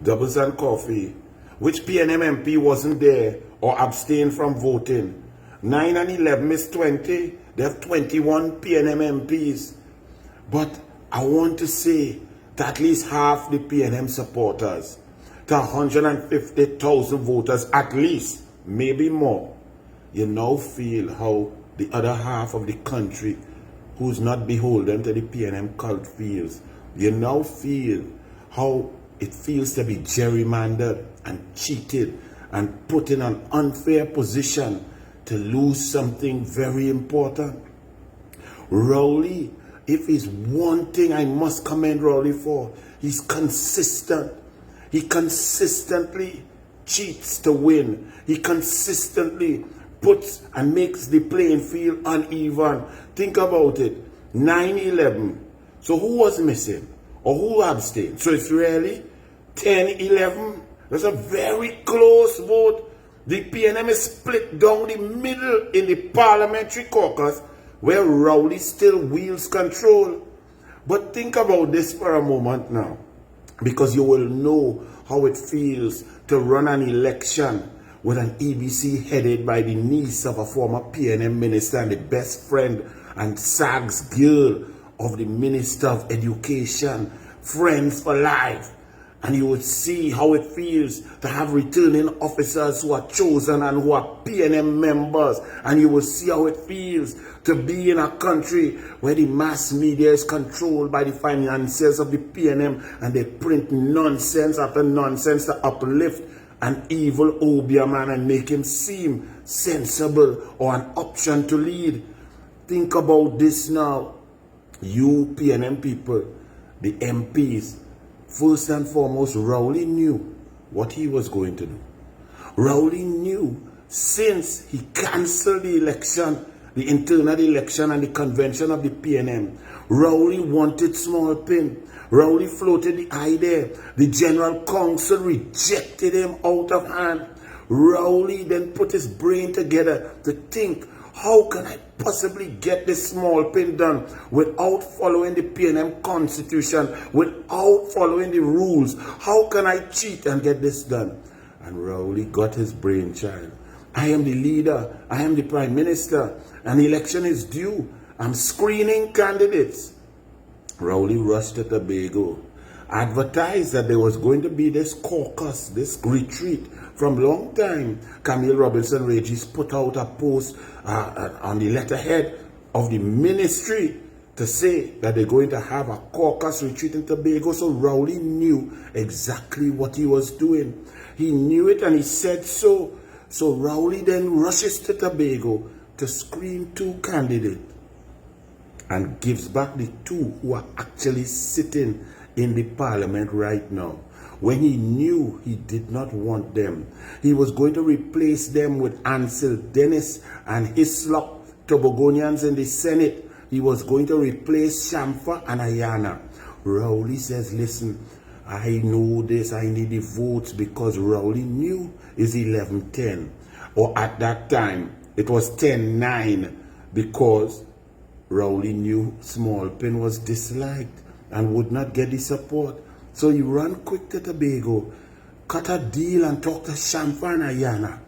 Doubles and Coffee. Which PNM MP wasn't there or abstained from voting? 9 and 11 is 20. They have 21 PNM MPs. But I want to say that at least half the PNM supporters, to 150,000 voters at least, maybe more, you now feel how the other half of the country who's not beholden to the PNM cult feels. You now feel how it feels to be gerrymandered and cheated and put in an unfair position to lose something very important. Rowley, if it's one thing I must commend Rowley for, he's consistent. He consistently cheats to win. He consistently puts and makes the playing field uneven. Think about it. 9-11. So who was missing? Or who abstained? So it's really 10-11. That's a very close vote. The PNM is split down the middle in the parliamentary caucus where Rowley still wields control. But think about this for a moment now, because you will know how it feels to run an election with an EBC headed by the niece of a former PNM minister and the best friend and SAG's girl of the Minister of Education, friends for life. And you would see how it feels to have returning officers who are chosen and who are PNM members. And you will see how it feels to be in a country where the mass media is controlled by the financiers of the PNM and they print nonsense after nonsense to uplift an evil Obia man and make him seem sensible or an option to lead. Think about this now. You PNM people, the MPs, first and foremost, Rowley knew what he was going to do. Rowley knew since he cancelled the election, the internal election and the convention of the PNM, Rowley wanted small pin. Rowley floated the idea. The General Council rejected him out of hand. Rowley then put his brain together to think, how can I possibly get this small pin done without following the PNM constitution, without following the rules? How can I cheat and get this done? And Rowley got his brainchild. I am the leader. I am the prime minister. An election is due. I'm screening candidates. Rowley rushed to Tobago, advertised that there was going to be this caucus, this retreat. From long time, Camille Robinson Regis put out a post on the letterhead of the ministry to say that they're going to have a caucus retreat in Tobago. So Rowley knew exactly what he was doing. He knew it and he said so. So Rowley then rushes to Tobago to screen 2 candidates and gives back the 2 who are actually sitting in the parliament right now. When he knew he did not want them, he was going to replace them with Ansel Dennis and Hislop Tobogonians in the Senate. He was going to replace Shamfa and Ayana. Rowley says, listen, I know this, I need the votes, because Rowley knew it's 11-10. Or at that time, it was 10-9, because Rowley knew Small Pin was disliked and would not get the support. So he ran quick to Tobago, cut a deal and talk to Shamfa and Ayana.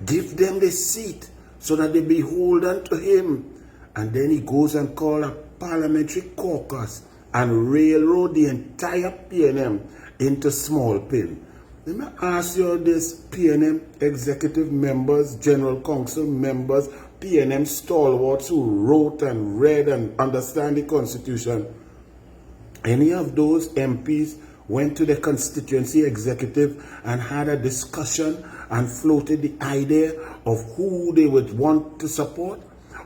Give them the seat so that they be beholden to him. And then he goes and calls a parliamentary caucus and railroad the entire PNM into Small Pin. Let me ask you this, PNM executive members, general council members, PNM stalwarts who wrote and read and understand the constitution. Any of those MPs went to the constituency executive and had a discussion and floated the idea of who they would want to support?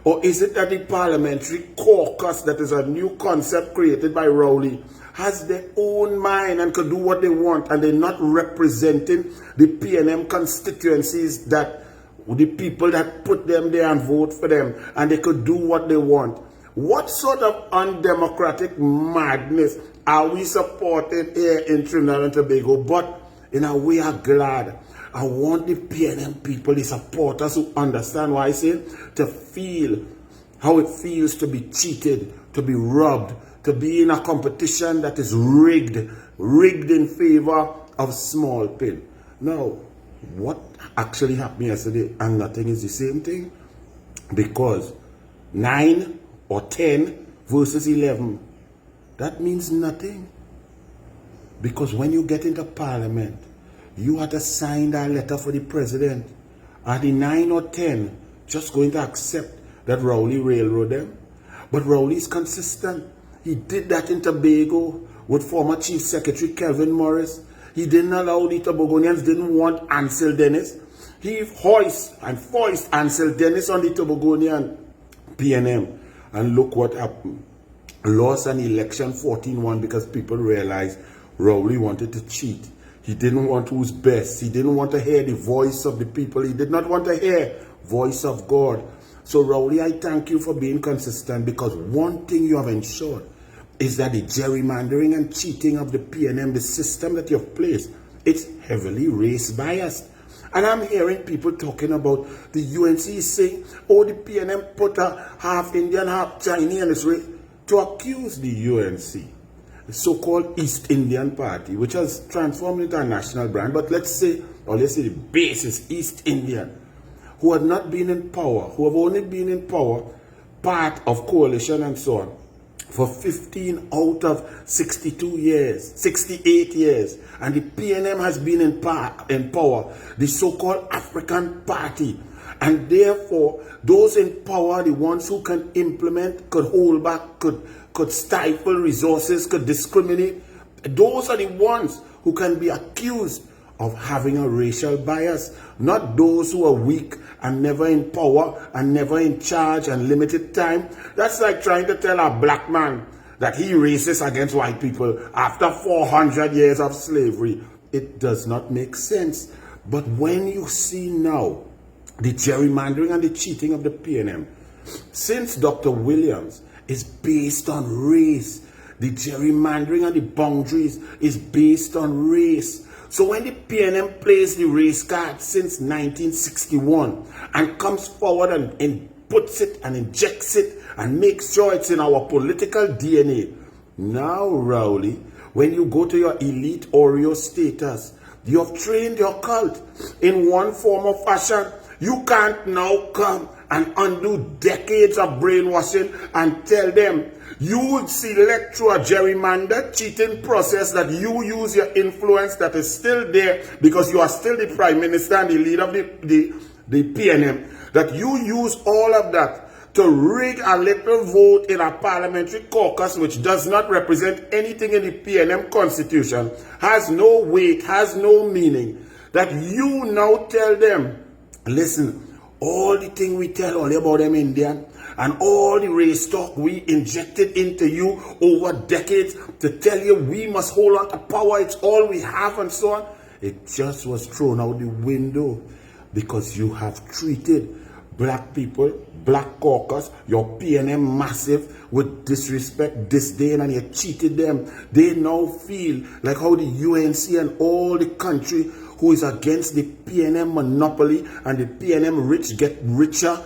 Or is it that the parliamentary caucus, that is a new concept created by Rowley, has their own mind and could do what they want, and they're not representing the PNM constituencies, that the people that put them there and vote for them, and they could do what they want? What sort of undemocratic madness are we supporting here in Trinidad and Tobago? But in a way, I'm glad. I want the PNM people, the supporters who understand what I say, to feel how it feels to be cheated, to be robbed, to be in a competition that is rigged in favor of small pill. Now, what actually happened yesterday and nothing is the same thing? Because 9 or 10 versus 11, that means nothing. Because when you get into parliament, you have to sign that letter for the president. Are the 9 or 10 just going to accept that Rowley railroad them? But Rowley is consistent. He did that in Tobago with former Chief Secretary Kelvin Morris. He didn't allow the Tobagonians, didn't want Ansel Dennis. He foist Ansel Dennis on the Tobagonian PNM. And look what happened. Lost an election 14-1 because people realized Rowley wanted to cheat. He didn't want who's best. He didn't want to hear the voice of the people. He did not want to hear voice of God. So Rowley, I thank you for being consistent, because one thing you have ensured is that the gerrymandering and cheating of the PNM, the system that you have placed, it's heavily race biased. And I'm hearing people talking about the UNC saying, oh, the PNM put a half Indian, half Chinese in this way, to accuse the UNC, the so-called East Indian Party, which has transformed into a national brand. But let's say the base is East Indian, who have not been in power, who have only been in power, part of coalition and so on, for 15 out of 62 years, 68 years. And the PNM has been in power, the so-called African Party. And therefore, those in power, the ones who can implement, could hold back, could stifle resources, could discriminate, those are the ones who can be accused of having a racial bias, not those who are weak and never in power and never in charge and limited time. That's like trying to tell a black man that he racist against white people after 400 years of slavery. It does not make sense. But when you see now the gerrymandering and the cheating of the PNM, since Dr. Williams is based on race, the gerrymandering and the boundaries is based on race. So when the PNM plays the race card since 1961 and comes forward and puts it and injects it and makes sure it's in our political DNA, now, Rowley, when you go to your elite Oreo status, you have trained your cult in one form or fashion. You can't now come and undo decades of brainwashing and tell them you would select through a gerrymandered cheating process that you use your influence that is still there because you are still the prime minister and the leader of the PNM, that you use all of that to rig a little vote in a parliamentary caucus which does not represent anything in the PNM constitution, has no weight, has no meaning, that you now tell them, listen, all the thing we tell all about them Indian and all the race talk we injected into you over decades to tell you we must hold on to power, it's all we have and so on, it just was thrown out the window because you have treated black people, black caucus, your PNM massive with disrespect, disdain, and you cheated them. They now feel like how the UNC and all the country who is against the PNM monopoly and the PNM rich get richer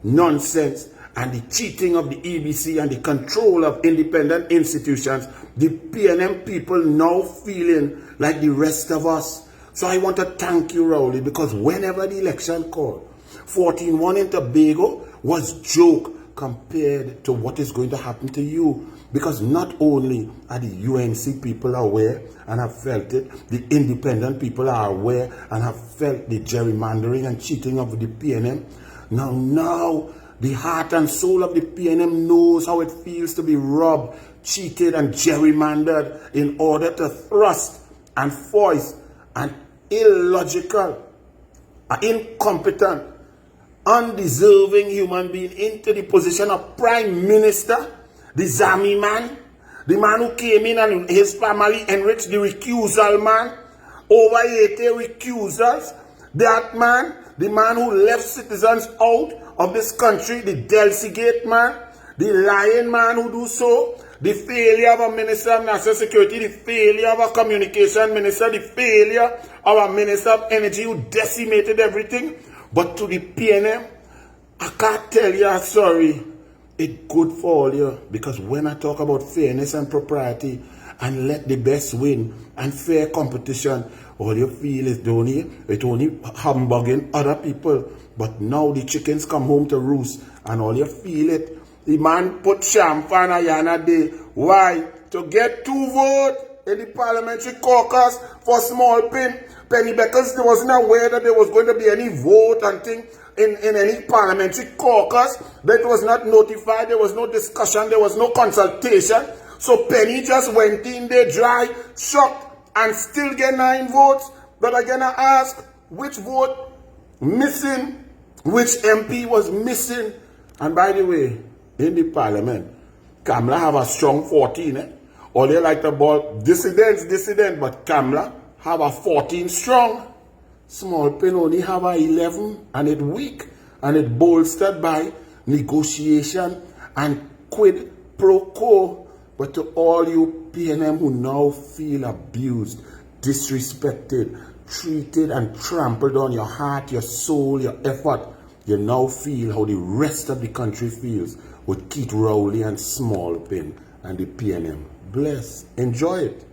nonsense and the cheating of the EBC and the control of independent institutions, the PNM people now feeling like the rest of us. So I want to thank you, Rowley, because whenever the election called, 14-1 in Tobago was joke compared to what is going to happen to you. Because not only are the UNC people aware and have felt it, the independent people are aware and have felt the gerrymandering and cheating of the PNM. Now, the heart and soul of the PNM knows how it feels to be robbed, cheated, and gerrymandered in order to thrust and foist an illogical, incompetent, undeserving human being into the position of prime minister, the Zami man, the man who came in and his family enriched the recusal man, over 80 recusals, that man, the man who left citizens out of this country, the Delsigate man, the lying man who do so, the failure of a minister of national security, the failure of a communication minister, the failure of a minister of energy who decimated everything. But to the PNM, I can't tell you I'm sorry. It's good for all you, because when I talk about fairness and propriety and let the best win and fair competition. All you feel is it only humbugging other people. But now the chickens come home to roost, and all you feel it. The man put champagne a yana day. Why? To get 2 votes in the parliamentary caucus for small penny, because they wasn't aware that there was going to be any vote and thing in any parliamentary caucus. That was not notified. There was no discussion. There was no consultation. So Penny just went in there dry, shocked, and still get 9 votes. But again, I ask, which vote missing? Which MP was missing? And by the way, in the parliament, Kamala have a strong 14. Or they like the ball dissident, but Kamala have a 14 strong. Small Pen only have a 11, and it weak, and it bolstered by negotiation and quid pro quo. But to all you PNM who now feel abused, disrespected, treated and trampled on your heart, your soul, your effort, you now feel how the rest of the country feels with Keith Rowley and Small Pen and the PNM. Bless. Enjoy it.